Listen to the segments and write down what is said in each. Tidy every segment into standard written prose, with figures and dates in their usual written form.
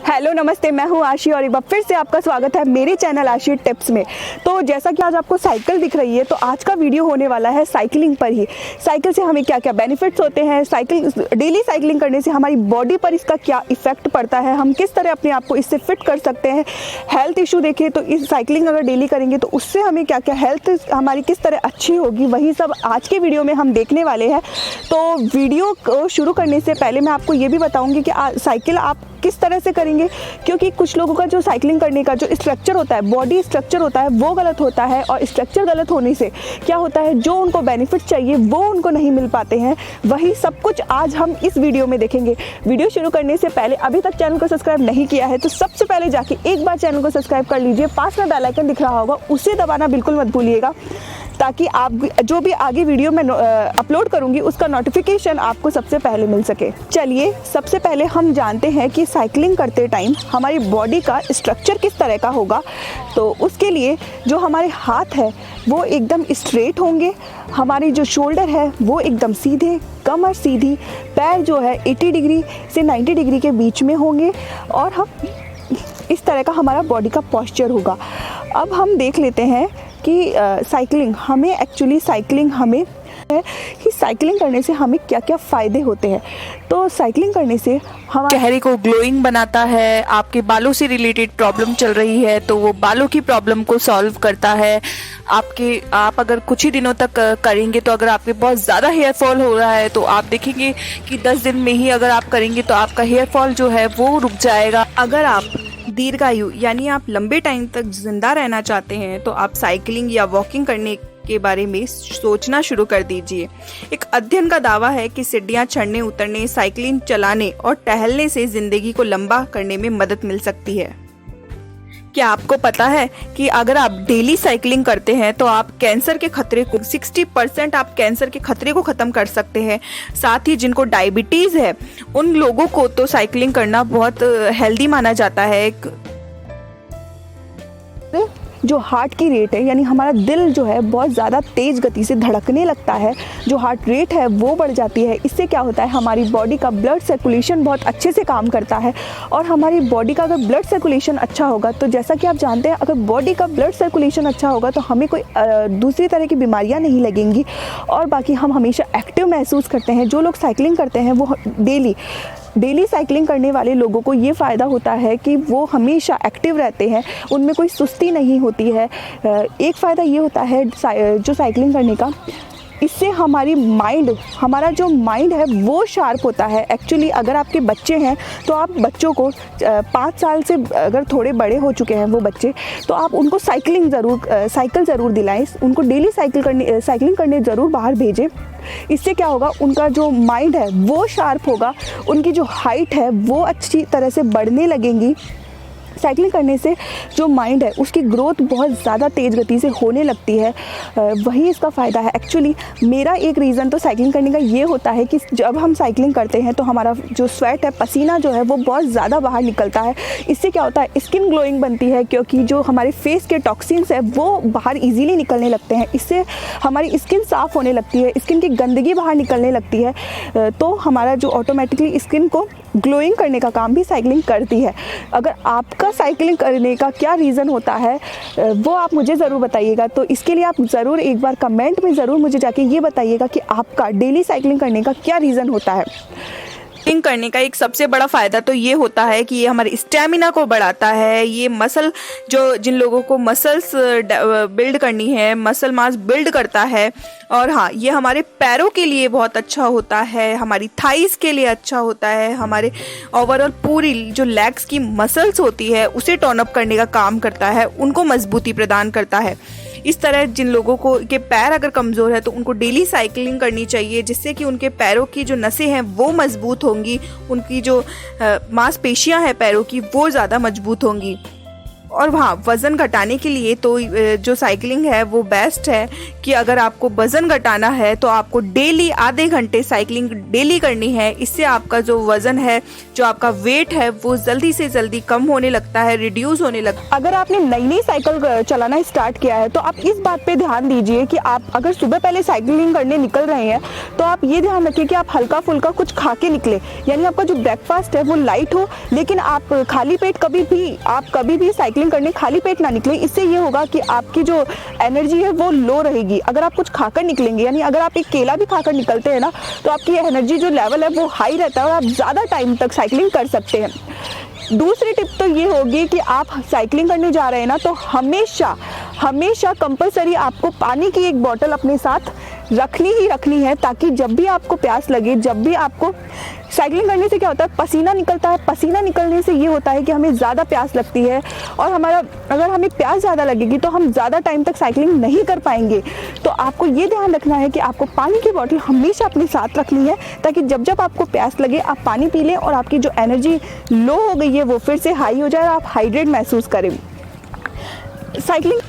Hello नमस्ते, मैं हूँ आशी और एक बार फिर से आपका स्वागत है मेरे चैनल आशी टिप्स में। तो जैसा कि आज आपको साइकिल दिख रही है, तो आज का वीडियो होने वाला है साइकिलिंग पर ही। साइकिल से हमें क्या क्या बेनिफिट्स होते हैं, डेली साइकिलिंग करने से हमारी बॉडी पर इसका क्या इफेक्ट पड़ता है, हम किस तरह अपने आप को इससे फिट कर सकते हैं। हेल्थ इशू देखें तो इस साइकिलिंग अगर डेली करेंगे तो उससे हमें क्या क्या हेल्थ हमारी किस तरह अच्छी होगी, वही सब आज के वीडियो में हम देखने वाले हैं। तो वीडियो को शुरू करने से पहले मैं आपको ये भी बताऊँगी कि साइकिल आप किस तरह से करेंगे, क्योंकि कुछ लोगों का जो साइकिलिंग करने का जो स्ट्रक्चर होता है, बॉडी स्ट्रक्चर होता है, वो गलत होता है। और स्ट्रक्चर गलत होने से क्या होता है, जो उनको बेनिफिट चाहिए वो उनको नहीं मिल पाते हैं। वही सब कुछ आज हम इस वीडियो में देखेंगे। वीडियो शुरू करने से पहले अभी तक चैनल को सब्सक्राइब नहीं किया है तो सबसे पहले जाके एक बार चैनल को सब्सक्राइब कर लीजिए। पास में बेल आइकन दिख रहा होगा, उसे दबाना बिल्कुल मत भूलिएगा, ताकि आप जो भी आगे वीडियो मैं अपलोड करूंगी उसका नोटिफिकेशन आपको सबसे पहले मिल सके। चलिए सबसे पहले हम जानते हैं कि साइकिलिंग करते टाइम हमारी बॉडी का स्ट्रक्चर किस तरह का होगा। तो उसके लिए जो हमारे हाथ है वो एकदम स्ट्रेट होंगे, हमारी जो शोल्डर है वो एकदम सीधे, कमर सीधी, पैर जो है 80 डिग्री से 90 डिग्री के बीच में होंगे और हम इस तरह का हमारा बॉडी का पोस्चर होगा। अब हम देख लेते हैं कि साइकिलिंग हमें है कि साइकिलिंग करने से हमें क्या क्या फ़ायदे होते हैं। तो साइकिलिंग करने से हमारे चेहरे को ग्लोइंग बनाता है। आपके बालों से रिलेटेड प्रॉब्लम चल रही है तो वो बालों की प्रॉब्लम को सॉल्व करता है। आप अगर कुछ ही दिनों तक करेंगे तो अगर आपके बहुत ज़्यादा हेयर फॉल हो रहा है तो आप देखेंगे कि 10 दिन में ही अगर आप करेंगे तो आपका हेयर फॉल जो है वो रुक जाएगा। अगर आप दीर्घायु यानी आप लंबे टाइम तक जिंदा रहना चाहते हैं तो आप साइकिलिंग या वॉकिंग करने के बारे में सोचना शुरू कर दीजिए। एक अध्ययन का दावा है कि सीढ़ियां चढ़ने उतरने, साइकिलिंग चलाने और टहलने से जिंदगी को लंबा करने में मदद मिल सकती है। क्या आपको पता है कि अगर आप डेली साइकिलिंग करते हैं तो आप कैंसर के खतरे को 60% आप कैंसर के खतरे को खत्म कर सकते हैं। साथ ही जिनको डायबिटीज है उन लोगों को तो साइकिलिंग करना बहुत हेल्दी माना जाता है। जो हार्ट की रेट है, यानी हमारा दिल जो है बहुत ज़्यादा तेज़ गति से धड़कने लगता है, जो हार्ट रेट है वो बढ़ जाती है। इससे क्या होता है, हमारी बॉडी का ब्लड सर्कुलेशन बहुत अच्छे से काम करता है। और हमारी बॉडी का अगर ब्लड सर्कुलेशन अच्छा होगा तो जैसा कि आप जानते हैं, अगर बॉडी का ब्लड सर्कुलेशन अच्छा होगा तो हमें कोई दूसरी तरह की बीमारियां नहीं लगेंगी और बाकी हम हमेशा एक्टिव महसूस करते हैं। जो लोग साइकिलिंग करते हैं वो डेली साइकिलिंग करने वाले लोगों को ये फ़ायदा होता है कि वो हमेशा एक्टिव रहते हैं, उनमें कोई सुस्ती नहीं होती है। एक फ़ायदा ये होता है जो साइकिलिंग करने का, इससे हमारा जो माइंड है वो शार्प होता है। एक्चुअली अगर आपके बच्चे हैं तो आप बच्चों को 5 साल से अगर थोड़े बड़े हो चुके हैं वो बच्चे, तो आप उनको साइकिल ज़रूर दिलाएं, उनको डेली साइकिलिंग करने ज़रूर बाहर भेजें। इससे क्या होगा, उनका जो माइंड है वो शार्प होगा, उनकी जो हाइट है वो अच्छी तरह से बढ़ने लगेंगी। साइकिलिंग करने से जो माइंड है उसकी ग्रोथ बहुत ज़्यादा तेज़ गति से होने लगती है, वही इसका फ़ायदा है। एक्चुअली मेरा एक रीज़न तो साइकिलिंग करने का ये होता है कि जब हम साइकिलिंग करते हैं तो हमारा जो स्वेट है, पसीना जो है वो बहुत ज़्यादा बाहर निकलता है। इससे क्या होता है, स्किन ग्लोइंग बनती है, क्योंकि जो हमारे फेस के टॉक्सिन्स है वो बाहर ईजीली निकलने लगते हैं। इससे हमारी स्किन साफ़ होने लगती है, स्किन की गंदगी बाहर निकलने लगती है। तो हमारा जो ऑटोमेटिकली स्किन को ग्लोइंग करने का काम भी साइकिलिंग करती है। अगर आपका साइकिलिंग करने का क्या रीज़न होता है वो आप मुझे ज़रूर बताइएगा। तो इसके लिए आप ज़रूर एक बार कमेंट में ज़रूर मुझे जाके ये बताइएगा कि आपका डेली साइकिलिंग करने का क्या रीज़न होता है। साइकिलिंग करने का एक सबसे बड़ा फ़ायदा तो ये होता है कि ये हमारे स्टेमिना को बढ़ाता है। ये जिन लोगों को मसल्स बिल्ड करनी है, मसल मास बिल्ड करता है। और हाँ, ये हमारे पैरों के लिए बहुत अच्छा होता है, हमारी थाइस के लिए अच्छा होता है, हमारे ओवरऑल पूरी जो लेग्स की मसल्स होती है उसे टर्न अप करने का काम करता है, उनको मजबूती प्रदान करता है। इस तरह जिन लोगों के पैर अगर कमज़ोर है तो उनको डेली साइकिलिंग करनी चाहिए, जिससे कि उनके पैरों की जो नसें हैं वो मजबूत होंगी, उनकी जो मांसपेशियां हैं पैरों की वो ज़्यादा मजबूत होंगी। और हाँ, वज़न घटाने के लिए तो जो साइकिलिंग है वो बेस्ट है कि अगर आपको वज़न घटाना है तो आपको डेली आधे घंटे साइकिलिंग डेली करनी है। इससे आपका जो वज़न है, जो आपका वेट है, वो जल्दी से जल्दी कम होने लगता है, रिड्यूस होने लगता है। अगर आपने नई साइकिल चलाना स्टार्ट किया है तो आप इस बात पे ध्यान दीजिए कि आप अगर सुबह पहले साइकिलिंग करने निकल रहे हैं तो आप ये ध्यान रखिए कि आप हल्का फुल्का कुछ खा के निकले, यानी आपका जो ब्रेकफास्ट है वो लाइट हो, लेकिन आप खाली पेट कभी भी साइकिलिंग करने खाली पेट ना निकले। इससे ये होगा कि आपकी जो एनर्जी है वो लो रहेगी। अगर आप कुछ खाकर निकलेंगे, यानी अगर आप एक केला भी खाकर निकलते हैं ना, तो आपकी एनर्जी जो लेवल है वो हाई रहता है और आप ज़्यादा टाइम तक साइकिलिंग कर सकते हैं। दूसरी टिप तो ये होगी कि आप साइकिलिंग करने जा रहे हैं ना, तो हमेशा कंपलसरी आपको पानी की एक बोतल अपने साथ रखनी है, ताकि जब भी आपको प्यास लगे, जब भी आपको साइकिलिंग करने से क्या होता है, पसीना निकलता है, पसीना निकलने से ये होता है कि हमें ज़्यादा प्यास लगती है और अगर हमें प्यास ज़्यादा लगेगी तो हम ज़्यादा टाइम तक साइकिलिंग नहीं कर पाएंगे। तो आपको ये ध्यान रखना है कि आपको पानी की बोतल हमेशा अपने साथ रखनी है, ताकि जब आपको प्यास लगे आप पानी पी लें और आपकी जो एनर्जी लो हो गई है वो फिर से हाई हो जाए और आप हाइड्रेट महसूस करें। साइकिलिंग,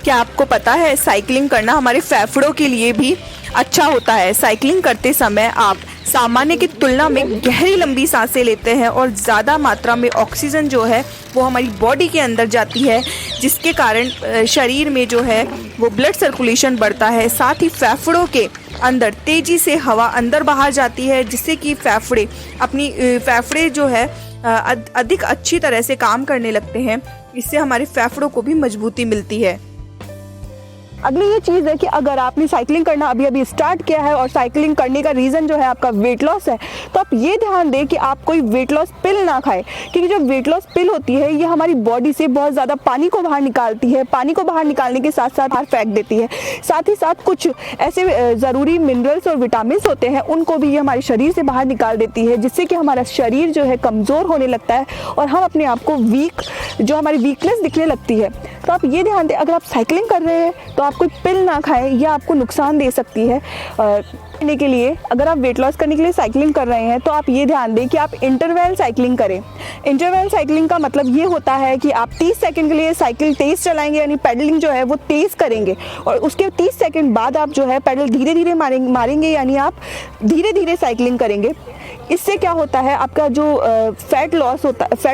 क्या आपको पता है साइकिलिंग करना हमारे फेफड़ों के लिए भी अच्छा होता है। साइकिलिंग करते समय आप सामान्य की तुलना में गहरी लंबी सांसें लेते हैं और ज़्यादा मात्रा में ऑक्सीजन जो है वो हमारी बॉडी के अंदर जाती है, जिसके कारण शरीर में जो है वो ब्लड सर्कुलेशन बढ़ता है। साथ ही फेफड़ों के अंदर तेज़ी से हवा अंदर बाहर जाती है, जिससे कि फेफड़े जो है अधिक अच्छी तरह से काम करने लगते हैं। इससे हमारे फेफड़ों को भी मजबूती मिलती है। अगली ये चीज़ है कि अगर आपने साइकिलिंग करना अभी स्टार्ट किया है और साइकिलिंग करने का रीज़न जो है आपका वेट लॉस है, तो आप ये ध्यान दें कि आप कोई वेट लॉस पिल ना खाएं, क्योंकि जो वेट लॉस पिल होती है ये हमारी बॉडी से बहुत ज़्यादा पानी को बाहर निकालती है। पानी को बाहर निकालने के साथ साथ बाहर फेंक देती है। साथ ही साथ कुछ ऐसे ज़रूरी मिनरल्स और विटामिन होते हैं, उनको भी ये हमारे शरीर से बाहर निकाल देती है, जिससे कि हमारा शरीर जो है कमज़ोर होने लगता है और हम अपने आप को जो हमारी वीकनेस दिखने लगती है। तो आप ये ध्यान दें, अगर आप साइकिलिंग कर रहे हैं तो आप कोई पिल ना खाएं, यह आपको नुकसान दे सकती है। करने के लिए, अगर आप वेट लॉस करने के लिए साइकिलिंग कर रहे हैं तो आप ये ध्यान दें कि आप इंटरवल साइकिलिंग करें। इंटरवल साइकिलिंग का मतलब ये होता है कि आप 30 सेकंड के लिए साइकिल तेज़ चलाएंगे, यानी पेडलिंग जो है वो तेज़ करेंगे, और उसके 30 सेकंड बाद आप जो है पेडल धीरे धीरे मारेंगे, यानी आप धीरे धीरे साइकिलिंग करेंगे। इससे क्या होता है, आपका जो फैट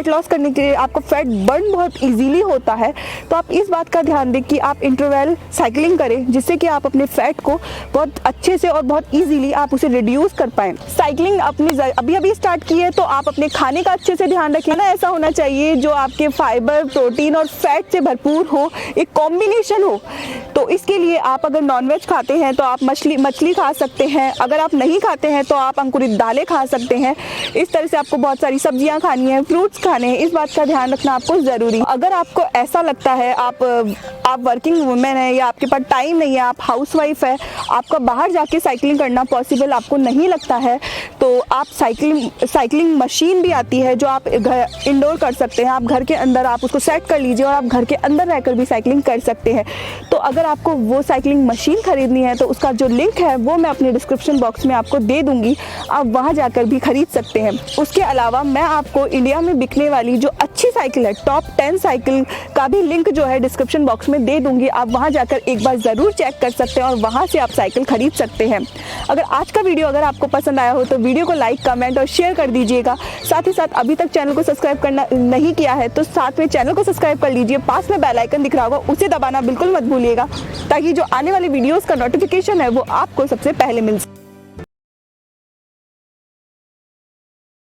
लॉस करने के लिए आपका फैट बर्न बहुत इजीली होता है। तो आप इस बात का ध्यान दें कि आप इंटरवल साइकिलिंग करें, जिससे कि आप अपने फैट को बहुत अच्छे से और बहुत इजीली आप उसे रिड्यूस कर पाएँ। साइकिलिंग अभी स्टार्ट की है तो आप अपने खाने का अच्छे से ध्यान रखें ना, ऐसा होना चाहिए जो आपके फाइबर, प्रोटीन और फैट से भरपूर हो, एक कॉम्बिनेशन हो। तो इसके लिए आप अगर नॉनवेज खाते हैं तो आप मछली खा सकते हैं, अगर आप नहीं खाते हैं तो आप अंकुरित दालें खा सकते हैं। इस तरह से आपको बहुत सारी सब्जियां खानी है, फ्रूट्स खाने हैं, इस बात का ध्यान रखना आपको ज़रूरी है। अगर आपको ऐसा लगता है आप वर्किंग वुमेन है या आपके पास टाइम नहीं है, आप हाउसवाइफ है, आपका बाहर जाके साइकिलिंग करना पॉसिबल आपको नहीं लगता है, तो आप साइकिलिंग मशीन भी आती है जो आप इंडोर कर सकते हैं। आप घर के अंदर आप उसको सेट कर लीजिए और आप घर के अंदर रहकर भी साइकिलिंग कर सकते हैं। तो अगर आपको वो साइकिलिंग मशीन खरीदनी है तो उसका जो लिंक है वो मैं अपने डिस्क्रिप्शन बॉक्स में आपको दे दूंगी, आप वहाँ जाकर भी खरीद सकते हैं। उसके अलावा मैं आपको इंडिया में बिकने वाली जो अच्छी साइकिल है, टॉप 10 साइकिल का भी लिंक जो है डिस्क्रिप्शन बॉक्स में दे दूंगी, आप वहाँ जाकर एक बार ज़रूर चेक कर सकते हैं और वहाँ से आप साइकिल खरीद सकते हैं। अगर आज का वीडियो अगर आपको पसंद आया हो तो वीडियो को लाइक, कमेंट और शेयर कर दीजिएगा। साथ ही साथ अभी तक चैनल को सब्सक्राइब करना नहीं किया है तो साथ में चैनल को सब्सक्राइब कर लीजिए। पास में बेल आइकन दिख रहा होगा, उसे दबाना बिल्कुल मत भूलिएगा, ताकि जो आने वाली वीडियोस का नोटिफिकेशन है वो आपको सबसे पहले मिल सके।